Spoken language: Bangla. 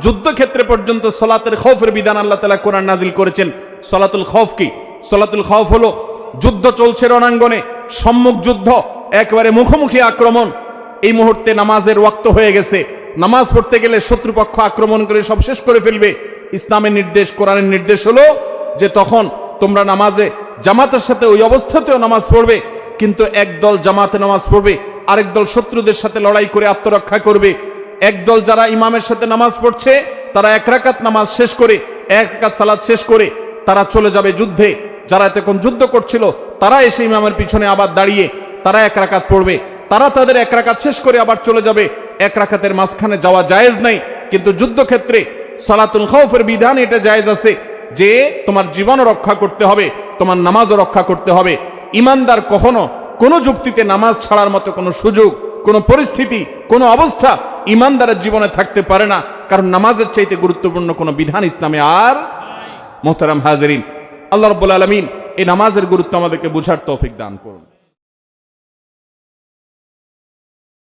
যুদ্ধক্ষেত্রে পর্যন্ত সালাতুল খৌফের বিধান আল্লাহ তাআলা কোরআন নাজিল করেছেন। সালাতুল খৌফ কি? সালাতুল খৌফ হলো যুদ্ধ চলছে রণাঙ্গনে, সম্মুখ যুদ্ধ, একেবারে মুখোমুখি আক্রমণ। এই মুহূর্তে নামাজের ওয়াক্ত হয়ে গেছে, নামাজ পড়তে গেলে শত্রুপক্ষ আক্রমণ করে সব শেষ করে ফেলবে। ইসলামের নির্দেশ, কোরআনের নির্দেশ হলো যে তখন তোমরা নামাজে জামাতের সাথে ওই অবস্থাতেও নামাজ পড়বে, কিন্তু একদল জামাতে নামাজ পড়বে, আরেক দল শত্রুদের সাথে লড়াই করে আত্মরক্ষা করবে। একদল যারা ইমামের সাথে নামাজ পড়ছে তারা এক রাকাত নামাজ শেষ করে, এক রাকাত সালাত শেষ করে তারা চলে যাবে যুদ্ধে। যারা এতক্ষণ যুদ্ধ করছিল তারা এসে ইমামের পিছনে আবার দাঁড়িয়ে তারা এক রাকাত পড়বে, তারা তাদের এক রাকাত শেষ করে আবার চলে যাবে। এক রাকাতের মাঝখানে যাওয়া জায়েজ নাই, কিন্তু যুদ্ধক্ষেত্রে সালাতুল খৌফের বিধান এটা জায়েজ আছে যে তোমার জীবনও রক্ষা করতে হবে, তোমার নামাজও রক্ষা করতে হবে। ইমানদার কখনো কোনো যুক্তিতে নামাজ ছাড়ার মতো কোনো সুযোগ, কোনো পরিস্থিতি, কোনো অবস্থা ইমানদারের জীবনে থাকতে পারে না, কারণ নামাজের চাইতে গুরুত্বপূর্ণ কোনো বিধান ইসলামে আর। মোহতারাম হাজিরিন, আল্লাহ রাব্বুল আলামিন এই নামাজের গুরুত্ব আমাদেরকে বুঝার তৌফিক দান করুন।